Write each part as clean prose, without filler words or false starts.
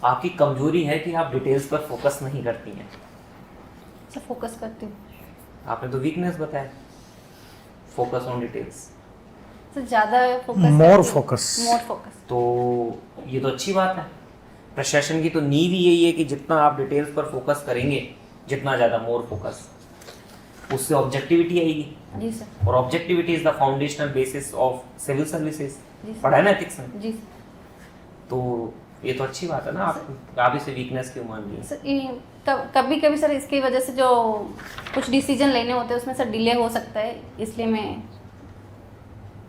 आपकी कमजोरी है कि आप डिटेल्स पर फोकस नहीं करती हैं। सर फोकस करती हूँ। आपने तो वीकनेस बताया, फोकस ऑन डिटेल्स। सर ज़्यादा फोकस, मोर फोकस। तो ये तो अच्छी बात है। प्रशासन की तो नींव ही यही है कि जितना आप डिटेल्स पर फोकस करेंगे, जितना ज़्यादा मोर फोकस, उससे ऑब्जेक्टिविटी आएगी। जी सर। और objectivity is the foundational basis of civil services. जी सर। पढ़ा है ना एथिक्स में? जी तो ये तो अच्छी बात है ना। आप इसे वीकनेस क्यों मान रही सर। कभी कभी सर इसकी वजह से जो कुछ डिसीजन लेने होते हैं उसमें सर डिले हो सकता है, इसलिए मैं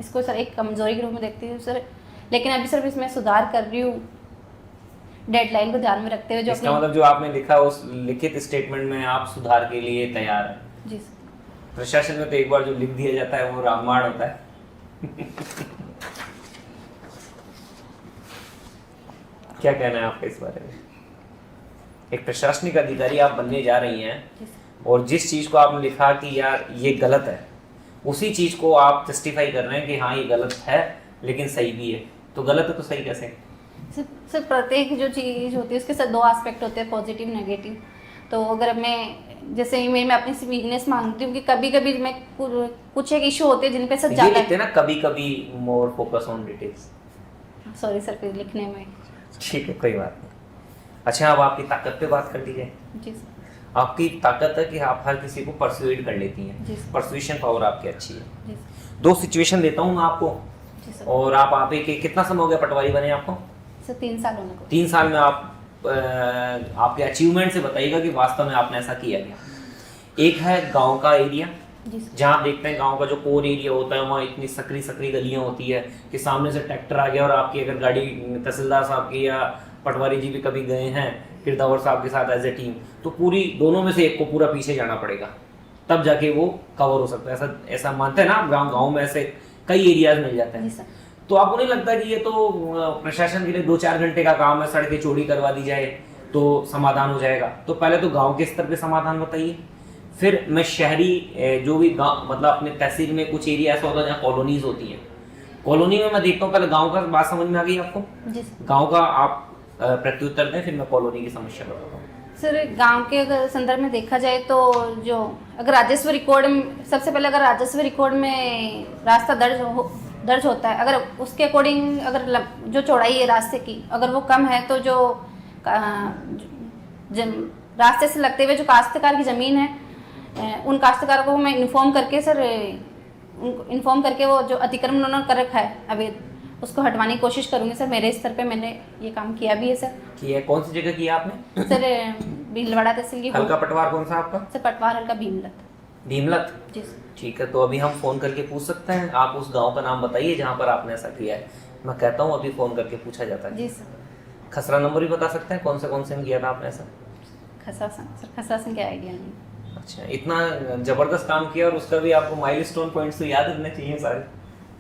इसको सर एक कमजोरी के रूप में देखती हूँ सर। लेकिन अभी सर इसमें सुधार कर रही हूँ, डेडलाइन को ध्यान में रखते हुए। जो इसका मतलब जो आपने लिखा उस लिखित स्टेटमेंट में आप सुधार के लिए तैयार हैं। जी सर। प्रशासन में तो एक बार जो लिख दिया जाता है वो रामबाण होता है। क्या कहना है आपका इस बारे में? एक प्रशासनिक अधिकारी आप बनने जा रही हैं और जिस चीज को आपने लिखा कि यार ये गलत है, उसी चीज को आप जस्टिफाई कर रहे हैं कि हाँ ये गलत है लेकिन सही भी है। तो गलत है तो सही कैसे? सर प्रत्येक जो चीज़ होती है उसके साथ दो एस्पेक्ट होते हैं, पॉजिटिव नेगेटिव। तो अगर मैं जैसे मैं अपनी वीकनेस मानती हूँ कि कभी कभी मैं कुछ एक इशू होते हैं जिन पे सर ये लिखते हैं ना कभी कभी more focus on details. Sorry sir फिर लिखने में। ठीक है, कोई बात नहीं। अच्छा, अब आपकी ताकत पे बात कर दी जाए। जी सर। आपकी ताकत है कि आप हर किसी को परसुएड कर लेती हैं। जी सर। परसुएशन पावर आपकी अच्छी है। जी सर। 2 सिचुएशन देता हूँ मैं आपको। जी सर। और आप एक कितना समय हो गया पटवारी बने आपको? सर 3 साल होने को। 3 साल में आप आपके अचीवमेंट से बताइएगा कि वास्तव में आपने ऐसा किया गया। एक है गांव का एरिया, जहाँ आप देखते हैं गांव का जो कोर एरिया होता है वहाँ इतनी सकरी सकरी गलियाँ होती है कि सामने से ट्रैक्टर आ गया और आपकी अगर गाड़ी तहसीलदार साहब की या पटवारी जी भी कभी गए हैं किरदावर साहब के साथ एज ए टीम, तो पूरी दोनों में से एक को पूरा पीछे जाना पड़ेगा, तब जाके वो कवर हो सकता है। ऐसा मानते हैं ना आप? गाँव में ऐसे कई एरियाज मिल जाते हैं। तो आपको नहीं लगता कि ये तो प्रशासन के लिए 2-4 घंटे का काम है, सड़कें चौड़ी करवा दी जाए तो समाधान हो जाएगा? तो पहले तो गांव के स्तर पे समाधान बताइए, फिर मैं शहरी जो भी गांव मतलब अपने तहसील में कुछ एरिया ऐसा होता है जहाँ कॉलोनीज होती हैं, कॉलोनी में मैं देखता हूँ। पहले गांव का बात समझ में आ गई आपको? गांव का आप प्रत्युत्तर दें, फिर मैं कॉलोनी की समस्या बताता हूँ। सर गांव के अगर संदर्भ में देखा जाए तो जो अगर राजस्व रिकॉर्ड में सबसे पहले अगर राजस्व रिकॉर्ड में रास्ता दर्ज होता है, अगर उसके अकॉर्डिंग अगर जो चौड़ाई है रास्ते की अगर वो कम है तो जो रास्ते से लगते हुए जो काश्तकार की ज़मीन है उन काश्तकार को मैं इन्फॉर्म करके सर उनको इन्फॉर्म करके वो जो अतिक्रमण उन्होंने कर रखा है अवैध उसको हटवाने की कोशिश करूँगी सर। मेरे स्तर पे मैंने ये काम किया भी है सर। किया? कौन सी जगह किया आपने? सर भीलवाड़ा तहसील की। हल्का पटवार कौन सा आपका? सर पटवार हल्का भीमलत। भीमलत? जी सर। ठीक है, तो अभी हम फ़ोन करके पूछ सकते हैं? आप उस गांव का नाम बताइए जहां पर आपने ऐसा किया है। मैं कहता हूं अभी फ़ोन करके पूछा जाता है। जी सर। खसरा नंबर भी बता सकते हैं कौन से में किया था आपने ऐसा? खसरासन क्या आइडिया नहीं। अच्छा, इतना ज़बरदस्त काम किया और उसका भी आपको माइलस्टोन पॉइंट्स तो याद रखने चाहिए सारे।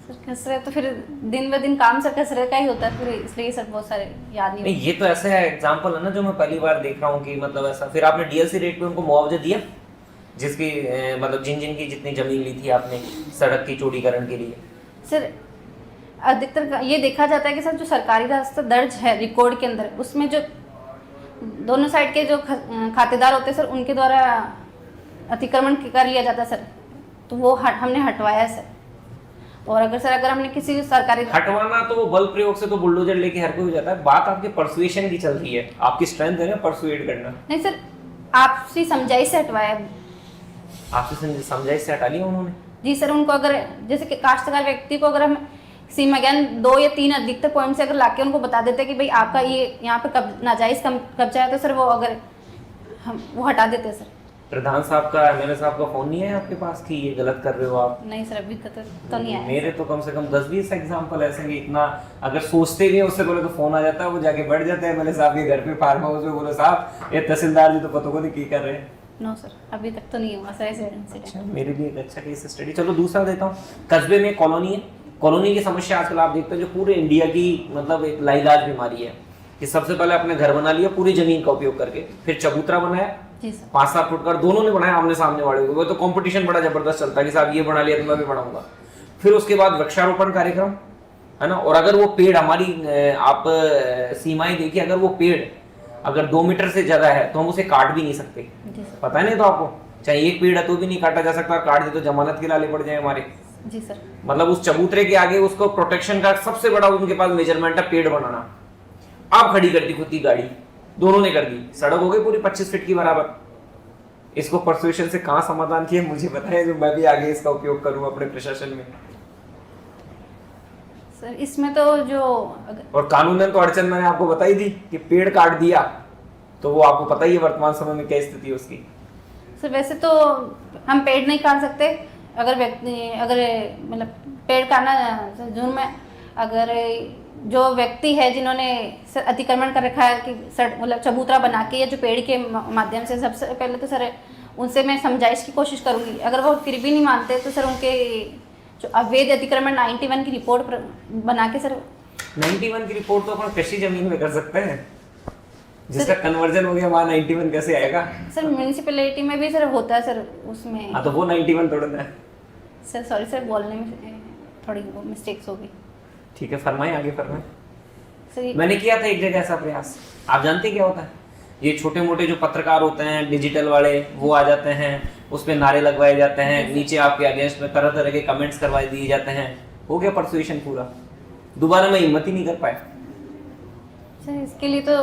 सर खसरे तो फिर दिन ब दिन काम सर खसरे का ही होता है, फिर इसलिए सर बहुत सारे याद नहीं। ये तो ऐसा एग्जाम्पल है ना जो मैं पहली बार देख रहा हूँ कि मतलब ऐसा। फिर आपने डीएलसी रेट पे उनको मुआवजा दिया जिसकी मतलब जिन की जितनी जमीन ली थी आपने सड़क की चौड़ीकरण के लिए? सर अधिकतर ये देखा जाता है कि सर जो सरकारी रास्ता दर्ज है रिकॉर्ड के अंदर उसमें जो दोनों साइड के जो खातेदार होते हैं सर उनके द्वारा अतिक्रमण कर लिया जाता है सर, तो वो हमने हटवाया सर। और अगर हमने किसी सरकारी हटवाना तो बल प्रयोग से तो बुलडोजर लेके हर कोई हो जाता है। बात आपके परसुएशन की चल रही है, आपकी स्ट्रेंथ है ना परसुएट करना। नहीं सर आपसी समझाई से हटवाया। आपसे समझाई से हटा लिया उन्होंने? जी सर। उनको अगर जैसे कि काश्तकार व्यक्ति को अगर हम सीमा ज्ञान 2 या 3 अधिकतर पॉइंट से अगर लाके उनको बता देते कि भाई आपका ये यहाँ पे नाजायज कब्जा है तो सर वो अगर हम वो हटा देते सर। प्रधान साहब का एमएलए साहब का फोन नहीं है आपके पास कि ये गलत कर रहे हो आप? नहीं सर अभी तक तो नहीं आया। मेरे तो कम से कम 10-20 एग्जाम्पल ऐसे कि इतना अगर सोचते भी है उससे बोले तो फोन आ जाता है, वो जाके बैठ जाते हैं एमएलए साहब के घर पे फार्म हाउस में, बोले साहब ये तहसीलदार जी तो पता को नहीं की कर रहे हैं। नो सर अभी तक तो नहीं हुआ सर ऐसे इंसिडेंट। अच्छा, मेरे लिए एक अच्छा केस स्टडी। चलो दूसरा देता हूँ। कस्बे में कॉलोनी है, कॉलोनी की समस्या आजकल आप देखते हैं जो पूरे इंडिया की मतलब एक लाइलाज बीमारी है कि सबसे पहले अपने घर बना लिया पूरी जमीन का उपयोग करके, फिर चबूतरा बनाया 5-7 फुट का, दोनों ने बनाया आमने सामने वाले को, वो तो कंपटीशन बड़ा जबरदस्त चलता है कि साहब ये बना लिया तो मैं भी बनाऊंगा। फिर उसके बाद वृक्षारोपण कार्यक्रम है ना, और अगर वो पेड़ हमारी आप सीमाएं देखिए, अगर वो पेड़ अगर 2 मीटर से ज्यादा है तो हम उसे काट भी नहीं सकते, जी सर। पता है नहीं तो आपको, चाहे एक पेड़ है तो भी नहीं काटा जा सकता, काट दे तो जमानत के लाले पड़ जाए हमारे। जी सर। मतलब उस चबूतरे के आगे उसको प्रोटेक्शन का सबसे बड़ा उनके पास मेजरमेंट है पेड़ बनाना। आप खड़ी कर दी खुद की गाड़ी, दोनों ने कर दी, सड़क हो गई पूरी 25 फीट की बराबर। इसको परसुएशन से कहाँ समाधान किया मुझे बताएं, जो मैं भी आगे इसका उपयोग करूं अपने प्रशासन में। सर इसमें तो जो और कानूनन तो अड़चन मैंने आपको बताई थी कि पेड़ काट दिया तो वो आपको पता ही है वर्तमान समय में क्या स्थिति है उसकी। सर वैसे तो हम पेड़ नहीं काट सकते, अगर मतलब पेड़ काटना जून में, अगर जो व्यक्ति है जिन्होंने सर अतिक्रमण कर रखा है कि सर मतलब चबूतरा बना के या जो पेड़ के माध्यम से, सबसे पहले तो सर उनसे मैं समझाइश की कोशिश करूंगी। अगर वो फिर भी नहीं मानते तो सर उनके जो अवैध अतिक्रमण 91 की रिपोर्ट बना के सर 91 की रिपोर्ट तो अपन कृषि जमीन में कर सकते हैं, जिसका कन्वर्जन हो गया वहाँ 91 कैसे आएगा? सर म्यूनिसिपैलिटी में भी सर होता है सर उसमें। हाँ तो वो 91 थोड़ा ना है। सर सॉरी सर, बोलने में थोड़ी वो मिस्टेक्स हो गई। ठीक है, फरमाएं आगे फरमाएं। सर मैंने किया था एक जगह ऐसा प्रयास, आप जानते क्या होता है, ये छोटे मोटे जो पत्रकार होते हैं डिजिटल वाले वो आ जाते हैं, उस पर नारे लगवाए जाते हैं, नीचे आपके अगेंस्ट में तरह तरह के कमेंट्स करवा दिए जाते हैं, हो गया परसुएशन पूरा। दोबारा मैं हिम्मत ही नहीं कर पाया। सर इसके लिए तो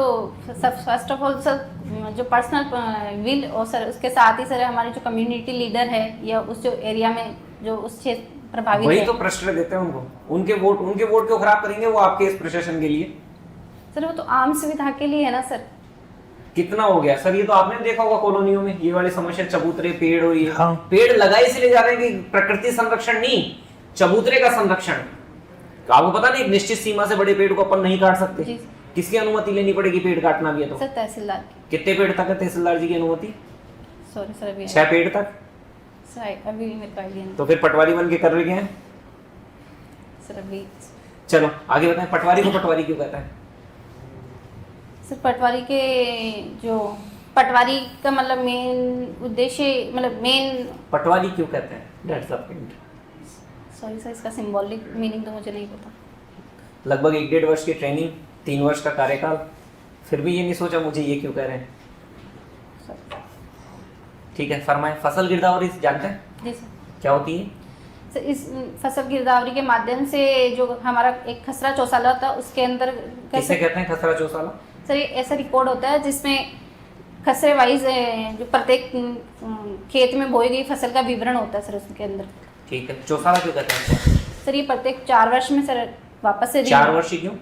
सब फर्स्ट ऑफ ऑल सर जो पर्सनल विल और सर उसके साथ ही सर हमारी जो कम्युनिटी लीडर है या उस जो एरिया में जो उस क्षेत्र प्रभावित वही है, तो प्रश्न देते हैं उनको, उनके वोट क्यों खराब करेंगे वो आपके इस प्रशासन के लिए? सर वो तो आम सुविधा के लिए है ना सर। कितना हो गया सर, ये तो आपने देखा होगा कॉलोनियों में ये वाली समस्या, चबूतरे पेड़ और ये हाँ। पेड़ लगाए इसलिए जा रहे हैं कि प्रकृति संरक्षण नहीं, चबूतरे का संरक्षण। तो आपको पता नहीं एक निश्चित सीमा से बड़े पेड़ को अपन नहीं काट सकते, जी। किसकी अनुमति लेनी पड़ेगी पेड़ काटना भी है तो? सर तहसीलदार की। कितने पेड़ तक है तहसीलदार जी की अनुमति? सॉरी सर अभी 6 पेड़ तक। सर अभी मेरे को आइडिया नहीं। तो फिर पटवारी बन के कर रहे हैं। सर अभी चलो आगे बताएं, पटवारी को पटवारी क्यों कहता है? सर पटवारी का मतलब मेन उद्देश्य मतलब मेन, पटवारी क्यों कहते हैं? That's the point. Sorry sir इसका सिंबॉलिक मीनिंग तो मुझे नहीं पता। लगभग 1-1.5 वर्ष की ट्रेनिंग, 3 वर्ष का कार्यकाल, फिर भी ये नहीं सोचा मुझे ये क्यों कह रहे हैं? सर ठीक है फरमाएं। फसल गिरदावरी जानते हैं जी सर। क्या होती है? सर इस फसल गिरदावरी के माध्यम से जो हमारा एक खसरा चौसाला होता है उसके अंदर किसे कहते हैं खसरा चौसाला? सर ये ऐसा रिकॉर्ड होता है जिसमें खसरे वाइज जो प्रत्येक खेत में बोई गई फसल का विवरण होता है सर उसके अंदर। ठीक है, चौसाला क्यों कहते हैं? सर ये प्रत्येक 4 वर्ष में सर वापस से 4 वर्ष ही क्यों?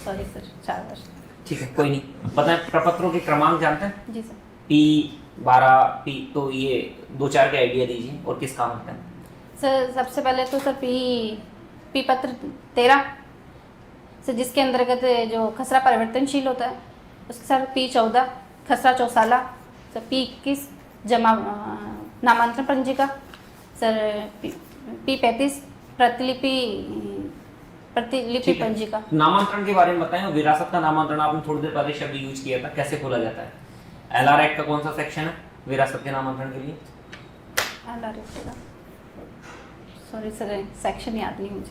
सॉरी सर 4 वर्ष। ठीक है कोई नहीं। पता है प्रपत्रों के क्रमांक जानते हैं? जी सर। P12 P, तो ये 2-4 के आइडिया दीजिए और किस काम होता है? सर सबसे पहले तो सर पी पत्र 13 सर जिसके अंतर्गत जो खसरा परिवर्तनशील होता है उसके साथ P14 खसरा चौसाला, सर P21 जमा नामांतरण पंजिका, सर P35 प्रतिलिपि पंजिका। नामांतरण के बारे में बताएं। विरासत का नामांतरण आपने थोड़ी देर पहले शब्द यूज किया था, कैसे खोला जाता है? LR एक्ट का कौन सा सेक्शन है विरासत के नामांतरण के लिए? सॉरी सर सेक्शन याद नहीं मुझे।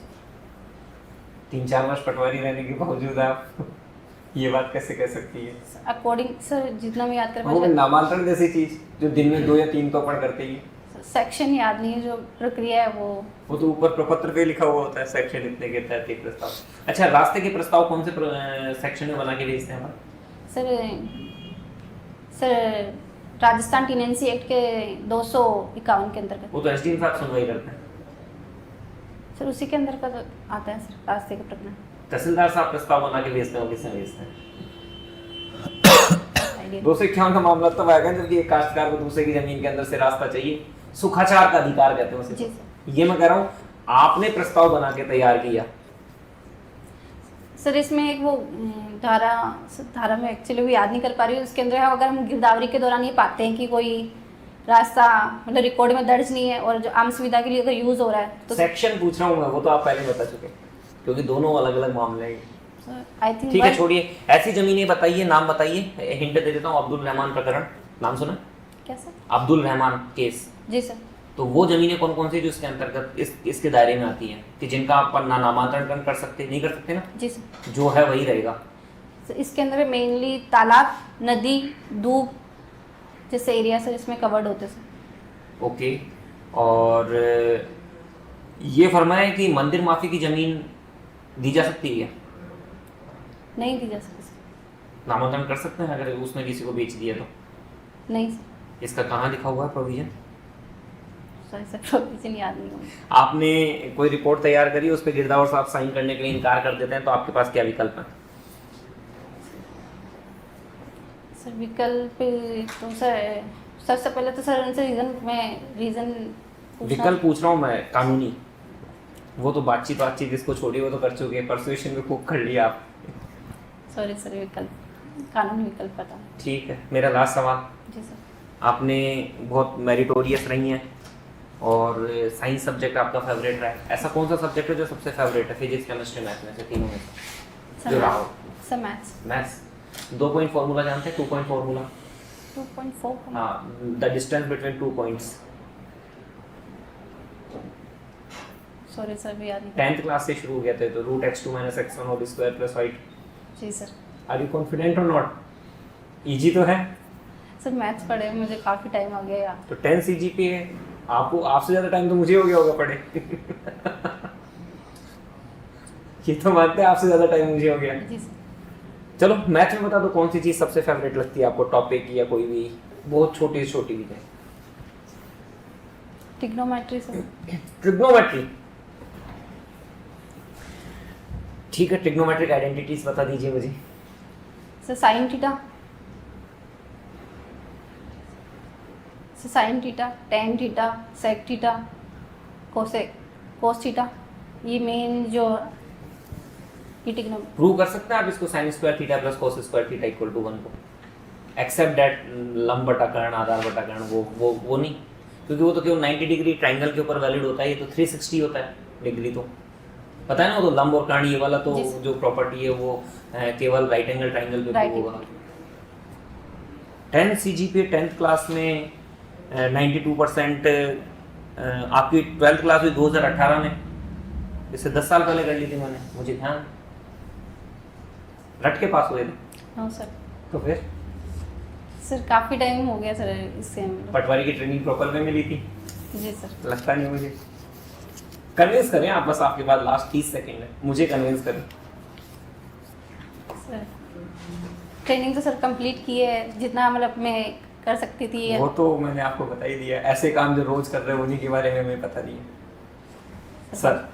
3-4 वर्ष पटवारी रहने के बावजूद आप ये बात कैसे कह सकती है? अकॉर्डिंग सर जितना मैं याद कर वो नामांतरण जैसी चीज जो दिन में 2 या 3 तो अपन करते ही, सेक्शन याद नहीं है, जो प्रक्रिया है वो तो ऊपर प्रपत्र पे लिखा हुआ होता है सेक्शन इतने के तहत एक प्रस्ताव। अच्छा, रास्ते के प्रस्ताव कौन से सेक्शन में बना के भेजते हैं हम? सर राजस्थान टेनेंसी एक्ट के 251 के अंतर्गत। वो तो एसडीएम साहब सुनवाई करते हैं सर, उसी के अंदर का आता है सर रास्ते का प्रकरण। तहसीलदार साहब प्रस्ताव बना के भेजते हैं, किसने भेजते हैं? आइडिया 251 का मामला तब आएगा जब एक काश्तकार को दूसरे की जमीन के अंदर से रास्ता चाहिए, सुखाचार का अधिकार कहते हैं जी उसे। सर। ये मैं कह रहा हूँ आपने प्रस्ताव बना के तैयार किया सर इसमें एक वो धारा में एक्चुअली भी याद नहीं कर पा रही हूँ, उसके अंदर अगर हम गिरदावरी के दौरान ये पाते हैं कि कोई रास्ता मतलब रिकॉर्ड में दर्ज नहीं है और जो आम सुविधा के लिए अगर यूज हो रहा है तो सेक्शन पूछ रहा हूँ मैं, वो तो आप पहले बता चुके क्योंकि दोनों अलग अलग मामले हैं। आई थिंक ठीक है छोड़िए, ऐसी जमीनें बताइए, नाम बताइए, हिंट दे देता हूँ। अब्दुल रहमान प्रकरण नाम सुना? क्या सर? अब्दुल रहमान केस, जी सर। तो वो जमीनें कौन कौन सी जो इसके अंतर्गत इसके दायरे में आती हैं कि जिनका आप ना नामांतरण कर सकते, नहीं कर सकते ना, जी सर। जो है वही रहेगा। सर इसके अंदर मेनली तालाब, नदी, दूब जैसे एरिया सर इसमें कवर्ड होते सर। ओके। और ये फरमाया है कि मंदिर माफी की जमीन दी जा सकती है, नहीं दी जा सकती सर। नामांकन कर सकते हैं अगर उसने किसी को बेच दिया तो? नहीं सर। इसका कहाँ लिखा हुआ है प्रोविजन? सॉरी सर, प्रोविजन याद नहीं होगा। आपने कोई रिपोर्ट तैयार करी, उस पर गिरदावर साहब साइन करने के लिए इनकार कर देते हैं, तो आपके पास क्या विकल्प है? सर विकल्प तो सर सबसे पहले तो सर उनसे रीज़न विकल्प पूछ रहा हूँ मैं, कानूनी। वो तो बातचीत इसको छोड़िए, वो तो कर चुके हैं, परसुएशन में खूब कर लिया आप। सॉरी सर, विकल्प कानूनी विकल्प पता। ठीक है, मेरा लास्ट सवाल। जी सर। आपने बहुत मेरिटोरियस रही हैं और साइंस सब्जेक्ट आपका फेवरेट रहा है, ऐसा कौन सा सब्जेक्ट है जो सबसे फेवरेट है फिजिक्स, केमिस्ट्री, मैथ में से, तीनों में से जो रहा हो? Sir maths. Maths. 2 point formula जानते हैं? 2 पॉइंट फार्मूला? 2.4। हाँ, the distance between 2 points. Sorry sir, भी याद नहीं। 10th क्लास से शुरू हो गए थे, तो √x2 - x1 whole square plus y। जी सर। आर यू कॉन्फिडेंट और नॉट? इजी तो है सर, मैथ्स पढ़े मुझे काफ़ी टाइम हो गया यार। तो 10 CGPA है आपको, आपसे ज़्यादा टाइम तो मुझे हो गया होगा पढ़े। ये तो मानते हैं आपसे ज़्यादा टाइम मुझे हो गया। जी सर। चलो मैथ में बता दो, कौन सी चीज़ सबसे फेवरेट लगती है आपको, टॉपिक या कोई भी बहुत छोटी छोटी भी है? Trigonometry sir. ट्रिग्नोमेट्री। ठीक है, ट्रिग्नोमेट्रिक आइडेंटिटीज बता दीजिए मुझे। Sir sine theta, tan theta, sec theta, cos theta, ये मेन जो ये ट्रिग्नोमेट्री। प्रूव कर सकते हैं आप इसको, sin square theta plus cos square theta equal to 1 को, एक्सेप्ट दैट लंब बटा कर्ण, आधार बटा कर्ण, वो नहीं, क्योंकि वो तो केवल 90 डिग्री ट्राइंगल के ऊपर वैलिड होता है, ये तो 360 होता है डिग्री, तो पता है ना, वो तो लंब और कर्ण ये वाला तो जो प्रॉपर्टी है वो केवल राइट एंगल ट्राइंगल पे प्रूव होगा। 10 CGPA 10th क्लास में 92%, आपकी 12th क्लास हुई 2018 में, इससे 10 साल पहले कर ली थी मैंने, मुझे ध्यान, रट के पास हुए थे। हाँ सर। तो फिर सर काफ़ी टाइम हो गया सर इससे। पटवारी की ट्रेनिंग प्रॉपर में मिली थी? जी सर। लगता नहीं मुझे। कन्विंस करें आप, बस आपके पास लास्ट 30 सेकंड है, मुझे कन्विंस करें। सर ट्रेनिंग तो सर कंप्लीट की है, जितना मतलब मैं कर सकती थी। वो तो मैंने आपको बता ही दिया, ऐसे काम जो रोज कर रहे हो उन्हीं के बारे में हमें पता नहीं है सर।